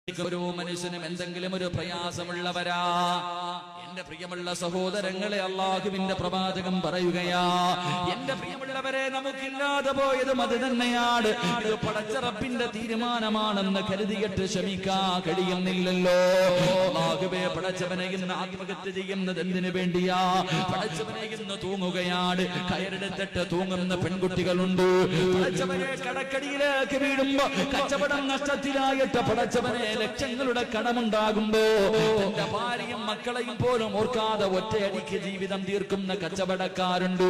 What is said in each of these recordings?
ഓരോ മനുഷ്യനും എന്തെങ്കിലും ഒരു പ്രയാസമുള്ളവരാ. എന്റെ പ്രിയമുള്ള സഹോദരങ്ങളെ, അള്ളാഹുവിന്റെ പ്രവാചകൻ പറയുകയാ, എന്റെ പ്രിയമുള്ളവരെ, നമുക്കില്ലാതെ പോയതും അത് തന്നെയാണ്. ഇത് പടച്ച റബ്ബിന്റെ തീരുമാനമാണെന്ന് കരുതിയിട്ട് ക്ഷമിക്കാൻ കഴിയുന്നില്ലല്ലോ. അള്ളാഹുവേ, പടച്ചവനെ ഇന്ന് ആത്മഹത്യ ചെയ്യുന്നത് എന്തിനു വേണ്ടിയാ? പടച്ചവനെ ഇന്ന് തൂങ്ങുകയാണ്. കയറെടുത്തിട്ട് തൂങ്ങുന്ന പെൺകുട്ടികളുണ്ട്. പടച്ചവനെ, കടക്കടിയിലേക്ക് വീഴുമ്പോ കച്ചവടം നഷ്ടത്തിലായിട്ട് പടച്ചവനെ ലക്ഷങ്ങളുടെ കടമുണ്ടാകുമ്പോ തന്റെ ഭാര്യയും മക്കളെയും പോലും ഓർക്കാതെ ഒറ്റയടിക്ക് ജീവിതം തീർക്കുന്ന കച്ചവടക്കാരുണ്ട്.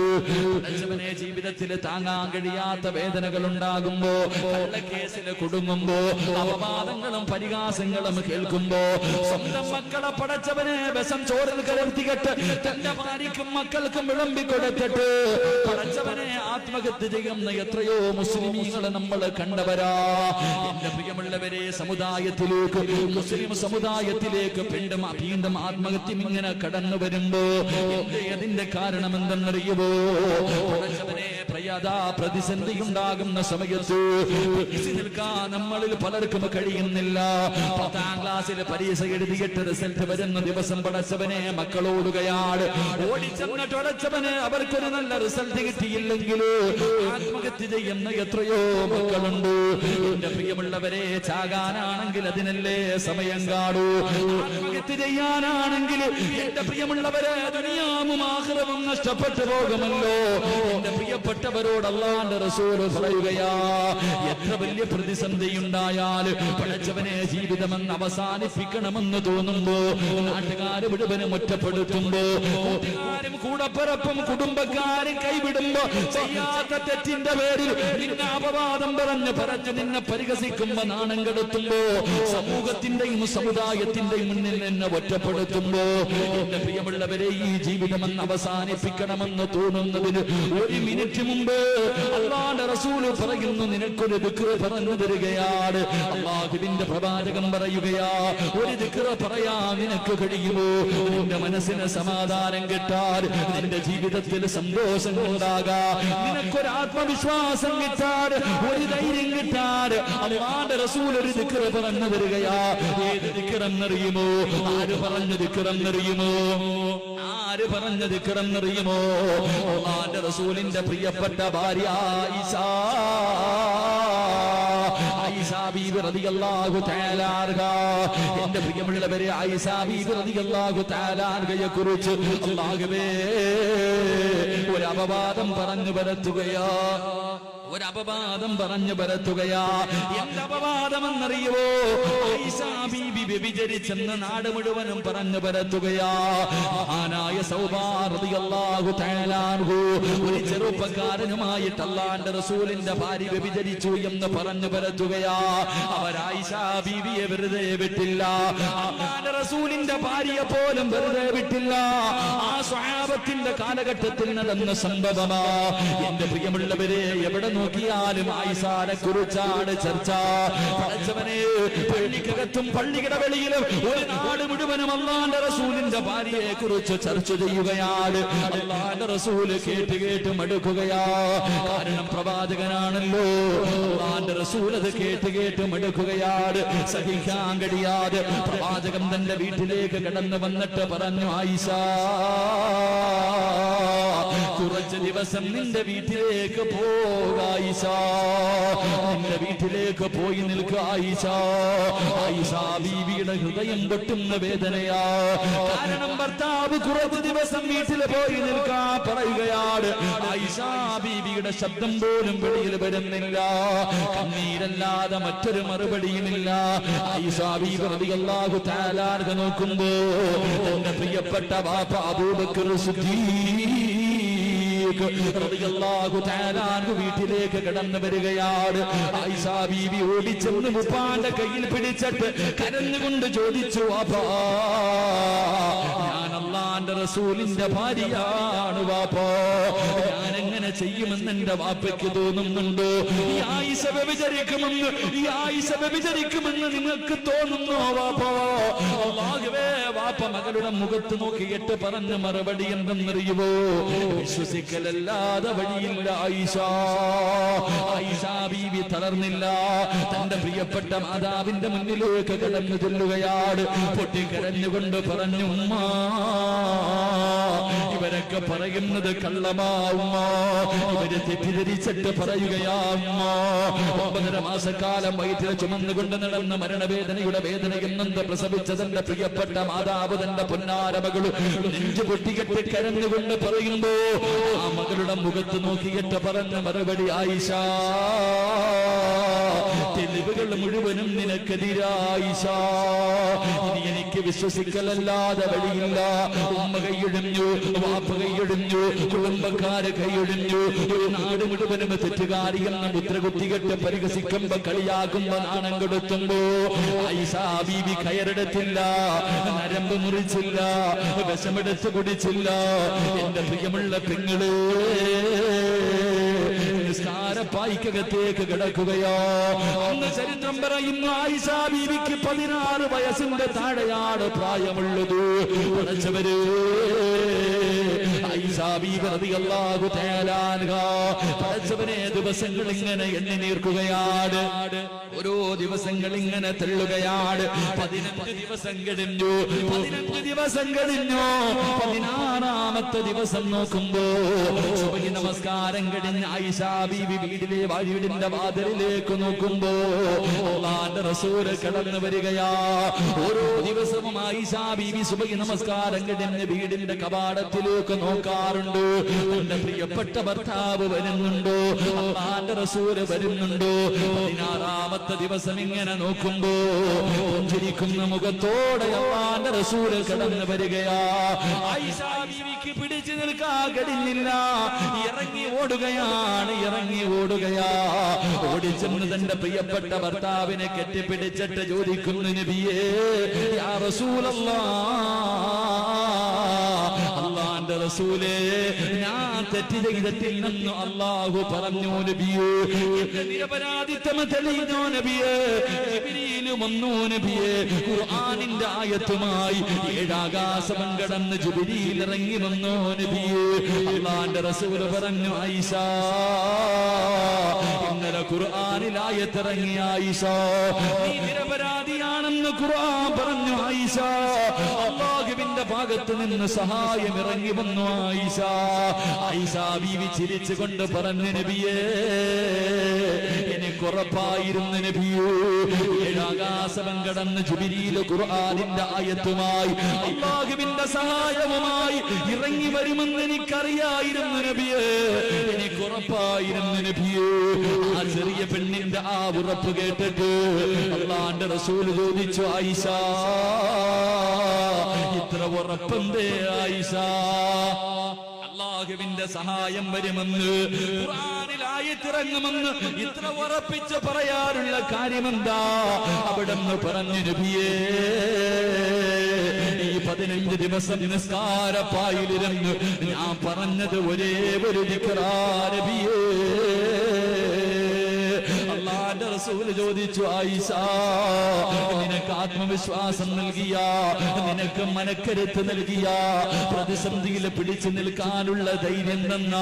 പടച്ചവനെ, ജീവിതത്തിൽ താങ്ങാൻ കഴിയാത്ത വേദനകൾ ഉണ്ടാകുമ്പോ, കള്ളക്കേസിൽ കുടുങ്ങുമ്പോ, അപവാദങ്ങളും പരിഹാസങ്ങളും കേൾക്കുമ്പോ, സ്വന്തം മക്കളെ പടച്ചവനെ വിഷം ചോറിൽ കലർത്തിയിട്ട് തന്റെ ഭാര്യയ്ക്കും മക്കൾക്കും വിളമ്പിക്കൊടുത്തിട്ട് പടച്ചവനെ ആത്മഹത്യ ചെയ്യുന്ന എത്രയോ മുസ്ലിമീങ്ങളെ നമ്മൾ കണ്ടവരാ. എന്റെ പ്രിയമുള്ളവരെ, സമുദായത്തിലേക്ക്, മുസ്ലിം സമുദായത്തിലേക്ക് വീണ്ടും ആത്മഹത്യ ഇങ്ങനെ കടന്നു വരുമ്പോ അതിന്റെ കാരണം എന്തെന്നറിയുമോ? പ്രതിസന്ധി ഉണ്ടാകുന്ന സമയത്ത് നിൽക്കാൻ നമ്മളിൽ പലർക്കും കഴിയുന്നില്ല. 10ാം ക്ലാസ്സിൽ പരീക്ഷ എഴുതിയിട്ട് റിസൾട്ട് വരുന്ന ദിവസം പടച്ചവനെ മക്കളോടുകയാണ്, ഓടിച്ചെന്നിട്ട് പടച്ചവനെ അവർക്കൊരു നല്ല റിസൾട്ട് കിട്ടിയില്ലെങ്കിൽ ആത്മഹത്യ ചെയ്യുന്ന എത്രയോ മക്കളുണ്ട്. എന്റെ പ്രിയമുള്ളവരെ, ചാകാനാണെങ്കിൽ അതിനല്ലേ സമയം കാണൂ. ആത്മഹത്യ ചെയ്യാനാണെങ്കിൽ എന്റെ പ്രിയമുള്ളവരെ ദുനിയാവും ആഖിറവും നഷ്ടപ്പെട്ടു പോകുമല്ലോ. എന്റെ പ്രിയപ്പെട്ടവരോട് അല്ലാഹുവിന്റെ റസൂൽ പറയുകയാ, എത്ര വലിയ പ്രതിസന്ധി ഉണ്ടായാൽ പടച്ചവനെ ജീവിതമെന്ന് അവസാനിപ്പിക്കണമെന്ന് തോന്നുമ്പോ, നാട്ടുകാര് മുഴുവനും ഒറ്റപ്പെടുത്തുമ്പോ, കൂട്ടുകാരും കൂടപ്പിറപ്പും കുടുംബക്കാരും കൈവിടുമ്പോ, ചെയ്യാത്ത തെറ്റിന്റെ പേരിൽ നിന്നെ അപവാദം പറഞ്ഞു നിന്നെ പരിഹസിക്കുമ്പോ, നാണം കെടുത്തുമ്പോ, സമൂഹത്തിന്റെയും സമുദായത്തിന്റെയും മുന്നിൽ എന്നെ ഒറ്റപ്പെടുത്തുമ്പോ, എന്റെ പ്രിയമുള്ളവരെ, ഈ ജീവിതമെന്ന് അവസാനിപ്പിക്കണമെന്ന് തോന്നുന്നതിന് ഒരു മിനിറ്റ് മുമ്പ് അല്ലാഹുവിന്റെ റസൂൽ പറയുന്നു, നിനക്കൊരു ദിക്ർ പറഞ്ഞു തരികയാണ്. അല്ലാഹുവിന്റെ പ്രവാചകൻ പറയുകയാ, ഒരു ദിക്ർ പറയാൻ നിനക്ക് കഴിയുമോ? നിന്റെ മനസ്സിന് സമാധാനം കിട്ടാൻ, നിന്റെ ജീവിതത്തിൽ സന്തോഷം ഉണ്ടാകാൻ, നിനക്കൊരു ആത്മവിശ്വാസം കിട്ടാൻ, ഒരു ധൈര്യം കിട്ടാൻ അല്ലാഹുവിന്റെ റസൂൽ ഒരു ദിക്ർ പറഞ്ഞു തരികയാ. ഏത് ദിക്റെന്നറിയുമോ? ആര് പറഞ്ഞ ദിക്റെന്നറിയുമോ? ആര് പറഞ്ഞ ദിക്റെന്നറിയുമോ? അല്ലാഹുവിന്റെ റസൂലിന്റെ പ്രിയപ്പെട്ട ഭാര്യ ആയിഷ ബീബി റളിയല്ലാഹു തആല അൻഹ. എന്റെ പ്രിയമുള്ളവരെ, ആയിഷ ബീബി റളിയല്ലാഹു തആല അൻഹയെ കുറിച്ച് അല്ലാഹുവേ ഒരു അപവാദം പറഞ്ഞു പരത്തുകയാ. ഒരു അപവാദം പറഞ്ഞു പരത്തുകയാ. എന്ത് അപവാദമെന്നറിയുമോ? ആയിഷ ബീബി വ്യഭിചരിച്ചെന്ന് നാട് മുഴുവനും പറഞ്ഞു പരത്തുകയാ. മഹാനായ സൗബാ റളിയല്ലാഹു തആല അൻഹു ഒരു ചെറുപ്പക്കാരനുമായിട്ട് അല്ലാഹുവിന്റെ റസൂലിന്റെ ഭാര്യ വ്യഭിചരിച്ചു എന്ന് പറഞ്ഞു പരത്തുകയാ. അവർ ആയിഷ ബീബിയെ വെറുതെ വിട്ടില്ല. അല്ലാഹുവിന്റെ റസൂലിന്റെ ഭാര്യയെ പോലും വെറുതെ വിട്ടില്ല. ആ സ്വഹാബത്തിന്റെ കാലഘട്ടത്തിൽ നടന്ന സംഭവമാ. എന്റെ പ്രിയമുള്ളവരെ, എവിടെ നോക്കിയാലും ആയിഷാനെ കുറിച്ചാണ് ചർച്ച. പടച്ചവനെ, പള്ളിക്കകത്തും പള്ളിയുടെ വെളിയിലും ഒരു നാട് മുഴുവനും അല്ലാഹുവിന്റെ റസൂലിന്റെ ഭാര്യയെ കുറിച്ച് ചർച്ച ചെയ്യുകയാണ്. അല്ലാഹുവിന്റെ റസൂൽ കേട്ട് മടുക്കുകയാ. കാരണം പ്രവാചകനാണല്ലോ. അല്ലാഹുവിന്റെ റസൂൽ അത് കേട്ട് മടുക്കുകയാണ്. സഹിക്കാൻ കഴിയാതെ പ്രവാചകൻ തന്റെ വീട്ടിലേക്ക് കടന്നു വന്നിട്ട് പറഞ്ഞു, ആയിഷ, കുറച്ച് ദിവസം നിന്റെ വീട്ടിലേക്ക് പോക ആയിഷ, നിന്റെ വീട്ടിലേക്ക് പോയി നിൽക്കുക ആയിഷ. ആയിഷ ബീവിയുടെ ഹൃദയം പൊട്ടുന്ന വേദനയാ. കാരണം ഭർത്താവ് കുറച്ച് ദിവസം വീട്ടിൽ പോയി നിൽക്കാൻ പറയുകയാണ്. ആയിഷ ബീവിയുടെ ശബ്ദം പോലും വെളിയിൽ വരുന്നില്ല. കണ്ണീരല്ലാതെ മറ്റൊരു മറുപടിയുമില്ല. ആയിഷ ബീവി റളിയല്ലാഹു തആല അൻഹ നോക്കുമ്പോ തന്റെ പ്രിയപ്പെട്ട വാപ്പ അബൂബക്കർ സിദ്ദീഖ് റളിയല്ലാഹു തആല അൻഹു വീട്ടിലേക്ക് കടന്നു വരികയാണ്. ആയിഷ ബീവി ഓടിച്ചെന്ന് ഉപ്പാന്റെ കയ്യിൽ പിടിച്ചിട്ട് കരഞ്ഞുകൊണ്ട് ചോദിച്ചു, അപ്പാ, ഞാൻ അല്ലാഹുവിന്റെ റസൂലിന്റെ ഭാര്യയാണ് വാപ്പ. ഞാൻ എങ്ങനെ ചെയ്യുമെന്ന് എന്റെ വാപ്പയ്ക്ക് തോന്നുന്നുണ്ടോ? ഈ ആയിഷ വ്യഭിചരിക്കുമെന്ന് നിങ്ങൾക്ക് തോന്നുന്നോ വാപ്പ? അല്ലാഹുവേ, വാപ്പ മകളുടെ മുഖത്ത് നോക്കിയിട്ട് പറഞ്ഞ മറുപടി എന്തെന്നറിയുമോ? വിശ്വസിക്കലല്ലാതെ വഴിയില്ല ആയിഷ. ആയിഷ ബീവി തളർന്നില്ല. തന്റെ പ്രിയപ്പെട്ട മാതാവിന്റെ മുന്നിലേക്ക് കടന്നു ചെല്ലുകയാണ്. പൊട്ടിക്കരഞ്ഞുകൊണ്ട് പറഞ്ഞു, ഉമ്മ, ഇവരൊക്കെ പറയുന്നത് കള്ളമാ ഉമ്മ, ഇവര് തെറ്റിദ്ധരിച്ചിട്ട് പറയുകയാ ഉമ്മ. 9.5 മാസക്കാലം വയറ്റിൽ ചുമന്നുകൊണ്ട് നടന്ന മരണവേദനയുടെ വേദനയിൽ നിന്ന് പ്രസവിച്ച തന്റെ പ്രിയപ്പെട്ട മാതാവ് തന്റെ പൊന്നാര മകള് നെഞ്ചു പൊട്ടിക്കെട്ടി കരഞ്ഞുകൊണ്ട് പറയുമ്പോ ആ മകളുടെ മുഖത്ത് നോക്കിയിട്ട് പറഞ്ഞ മറുപടി, ആയിഷ, തെളിവുകൾ മുഴുവനും നിനക്കെതിരാ ആയിഷ. ഇനി എനിക്ക് വിശ്വസിക്കലല്ലാതെ വഴിയില്ല. ഉമ്മ കൈയൊഴിഞ്ഞു, വാപ്പ കൈയൊഴിഞ്ഞു, കുടുംബക്കാര് കൈയൊഴിഞ്ഞു, നാട് മുഴുവനും തെറ്റുകാരിയെന്ന് മുദ്രകുത്തികെട്ട് പരിഹസിക്കുമ്പോ കളിയാക്കുമ്പോ നാണം കൊടുത്തുമ്പോ ആയിഷ ബീവി കയറെടുത്തില്ല, നരമ്പ് മുറിച്ചില്ല, വിഷമെടുത്ത് കുടിച്ചില്ല. എന്റെ പ്രിയമുള്ള പെങ്ങള് നിസ്കാരപ്പായിക്കകത്തേക്ക് കിടക്കുകയോ. അന്ന് ചരിത്രം പറയുന്നു ആയിഷ ബീവിക്ക് 16 വയസ്സിന്റെ താഴെയാണ് പ്രായമുള്ളത്. പഠിച്ചവര് ആയിഷ ബീവി റളിയല്ലാഹു തആല അൻഹാ പഠിച്ചവനെ ദിവസങ്ങൾ ഇങ്ങനെ എണ്ണി നീർക്കുകയാണ്. ഓരോ ദിവസങ്ങൾ ഇങ്ങനെ തള്ളുകയാണ്. 15 ദിവസം കഴിഞ്ഞു. 16-ാമത്തെ ദിവസം നോക്കുമ്പോ സുബഹി നമസ്കാരം കഴിഞ്ഞ് ആയിഷ ബീവി വീടിന്റെ വാതിലിലേക്ക് നോക്കുമ്പോ അല്ലാഹുവിന്റെ റസൂൽ കടന്നു വരികയാ. ഓരോ ദിവസവും ആയിഷ ബീവി സുബഹി നമസ്കാരം കഴിഞ്ഞ് വീടിന്റെ കവാടത്തിലേക്ക് നോക്കാറുണ്ട്. തന്റെ പ്രിയപ്പെട്ട ഭർത്താവ് വരുന്നുണ്ടോ, അല്ലാഹുവിന്റെ റസൂൽ വരുന്നുണ്ടോ. 16-ാമത്തെ ദിവസം ഇങ്ങനെ നോക്കുമ്പോ പുഞ്ചിരിക്കുന്ന മുഖത്തോടെ അല്ലാഹുവിന്റെ റസൂൽ കടന്നു വരികയാ. ആയിഷ ബീവിക്ക് പിടിച്ചു നിൽക്കാൻ കഴിഞ്ഞില്ല. ഇറങ്ങി ഓടുകയാ. ഓടിച്ചെന്ന് തന്റെ പ്രിയപ്പെട്ട ഭർത്താവിനെ കെട്ടിപ്പിടിച്ചിട്ട് ചോദിക്കുന്നു, നബിയേ, യാ റസൂലല്ലാഹ്, അല്ലാഹുവിന്റെ റസൂലേ, ഞാൻ തെറ്റ് ചെയ്തിട്ടില്ലെന്ന് അല്ലാഹു പറഞ്ഞു നബിയേ. എന്റെ നിരപരാധിത്വം തെളിയുന്നു നബിയേ. ജിബ്രീൽ വന്നു നബിയേ. ഖുർആനിന്റെ ആയത്തുമായി 7 ആകാശം കടന്ന് ജിബ്രീൽ ഇറങ്ങി വന്നു നബിയേ. അല്ലാഹുവിന്റെ റസൂൽ പറഞ്ഞു, ആയിഷ, ഇന്നലെ ഖുർആനിൽ ആയത്തിറങ്ങി ആയിഷ, നീ നിരപരാധിയാണെന്ന് ഖുർആൻ പറഞ്ഞു ആയിഷ. അല്ലാഹുവിന്റെ ഭാഗത്ത് നിന്ന് സഹായം ഇറങ്ങി വന്നു ആയിഷ. ആയിഷ ബീവി ചിരിച്ചുകൊണ്ട് പറഞ്ഞു, നബിയേ, എനിക്കുറപ്പായിരുന്നു നബിയേ, 7 ആകാശം കടന്ന് ജിബ്രീൽ ഖുർആനിന്റെ ആയത്തുമായി അല്ലാഹുവിന്റെ സഹായവുമായി ഇറങ്ങി വരുമെന്ന് എനിക്കറിയായിരുന്നു നബിയേ, എനിക്കുറപ്പായിരുന്നു നബിയേ. ആ ചെറിയ പെണ്ണിന്റെ ആ ഉറപ്പ് കേട്ടിട്ട് അല്ലാഹുവിന്റെ റസൂൽ ചോദിച്ചു, ആയിഷ, ഇത്ര ഉറപ്പെന്തേ ആയിഷ? അല്ലാഹുവിന്റെ സഹായം വരുമെന്ന്, ഖുർആനിൽ ആയത്തിറങ്ങുമെന്ന് ഇത്ര ഉറപ്പിച്ച് പറയാനുള്ള കാര്യമെന്താ? അവിടെന്ന് പറഞ്ഞു, നബിയേ, ഈ 15 ദിവസം നിസ്കാരപ്പായിലിരുന്ന് ഞാൻ പറഞ്ഞത് ഒരേ ഒരു ദിക്റാ നബിയേ. അല്ലാഹുവിന്റെ റസൂൽ ചോദിച്ചു, ആയിഷ, നിനക്ക് ആത്മവിശ്വാസം നൽകിയ, നിനക്ക് മനക്കരുത്ത് നൽകിയ, പ്രതിസന്ധിയിൽ പിടിച്ചു നിൽക്കാനുള്ള ധൈര്യം തന്ന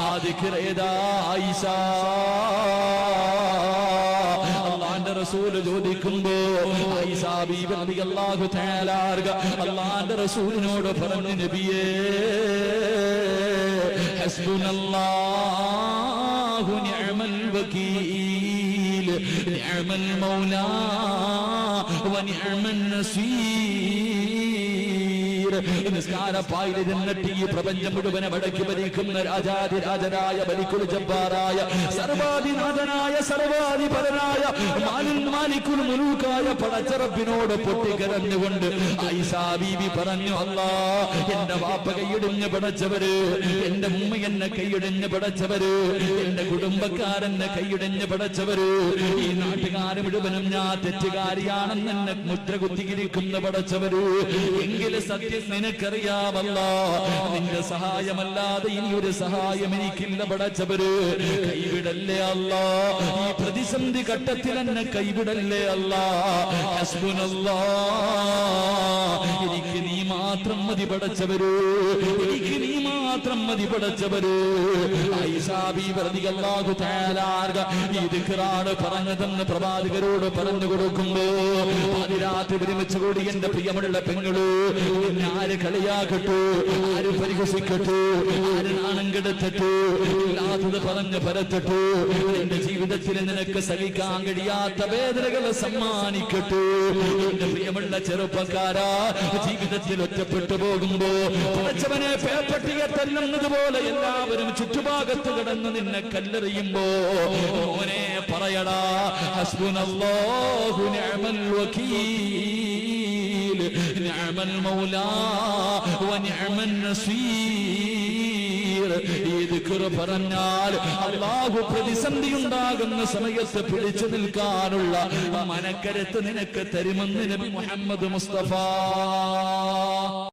ആ ദിക്ർ ഏതാ ആയിഷ? അല്ലാഹുവിന്റെ റസൂൽ ചോദിക്കുമ്പോ ആയിഷ ബീവി റളിയല്ലാഹു തആല അല്ലാഹുവിന്റെ റസൂലിനോട് പറഞ്ഞു, നബിയേ, ഹസ്ബുനല്ലാഹു നിഅമൽ വകീൽ, നിഅമൽ മൗലാ വ നിഅമൻ നസീർ. നിസ്കാരപ്പായിലിരുന്നിട്ട് ഈ പ്രപഞ്ചം മുഴുവനെ വടക്കി ഭരിക്കുന്ന രാജാതിരാജനായ മലിക്കുൽ ജബ്ബാറായ സർവാധിനാഥനായ സർവാധിപരനായ മാലിക്കുൽ മുലൂക്കായ പടച്ചറബിനോട് പൊട്ടിക്കരഞ്ഞുകൊണ്ട് ആയിഷ ബീവി പറഞ്ഞു, അല്ലാ, എന്റെ വാപ്പ കൈയിടിഞ്ഞ് പടച്ചവര്, എന്റെ ഉമ്മ എന്നെ കൈയിടിഞ്ഞ് പടച്ചവര്, എന്റെ കുടുംബക്കാരെന്നെ കൈയിടിഞ്ഞ് പടച്ചവര്, ഈ നാട്ടുകാര് മുഴുവനും ഞാൻ തെറ്റുകാരിയാണെന്ന് എന്നെ മുദ്ര കുത്തിയിരിക്കുന്ന പടച്ചവര്, എങ്കിലും സത്യം നിനക്കറിയാമല്ലോ, നിന്റെ സഹായമല്ലാതെ ഇനി ഒരു സഹായം എനിക്കില്ല പടച്ചവര്. കൈവിടല്ലേ അല്ലാ, ഈ പ്രതിസന്ധി ഘട്ടത്തിൽ എന്നെ കൈവിടല്ലേ അല്ലാ. ഹസ്ബുനല്ലാ, എനിക്ക് നീ മാത്രം മതി പടച്ചവര്, എനിക്ക് നീ മാത്രം മതി പടച്ചവര്. ആയിഷാ ബീവി റളിയല്ലാഹു തആല ഈ ദിക്റാണ് പറഞ്ഞതെന്ന് പ്രവാചകരോട് പറഞ്ഞു കൊടുക്കുമ്പോ പാതിരാത്രി ഒരുമിച്ച് കൂടി എന്റെ പ്രിയമുള്ള പെങ്ങള്, എന്നെ ആര് കളിയാക്കട്ടു, ആര് പരിഹസിക്കട്ടു, ആര് നാണം കെടുത്തട്ടു, ഇല്ലാത്തത് പറഞ്ഞ് പരത്തട്ടു, എന്റെ ജീവിതത്തിൽ നിനക്ക് സഹിക്കാൻ കഴിയാത്ത വേദനകളെ സമ്മാനിക്കട്ടു. എന്റെ പ്രിയമുള്ള ചെറുപ്പക്കാരാ, ജീവിതത്തിൽ ഒറ്റപ്പെട്ടു പോകുമ്പോ പടച്ചവനെ പേപ്പട്ടിയെ തല്ലുന്നത് പോലെ എല്ലാവരും ചുറ്റുഭാഗത്ത് കിടന്ന് നിന്നെ കല്ലെറിയുമ്പോ മോനെ പറയടാ, ഹസ്ബുനല്ലാഹു നിഅമൽ വകീൽ, നിഅമൽ മൗലാ വ നിഅമൻ നസീർ. ഈ ദിക്ർ പറഞ്ഞാൽ അല്ലാഹു പ്രതിസന്ധി ഉണ്ടാകുന്ന സമയത്ത് പിടിച്ചു നിൽക്കാനുള്ള മനക്കരുത്ത് നിനക്ക് തരുമെന്ന് നബി മുഹമ്മദ് മുസ്തഫ.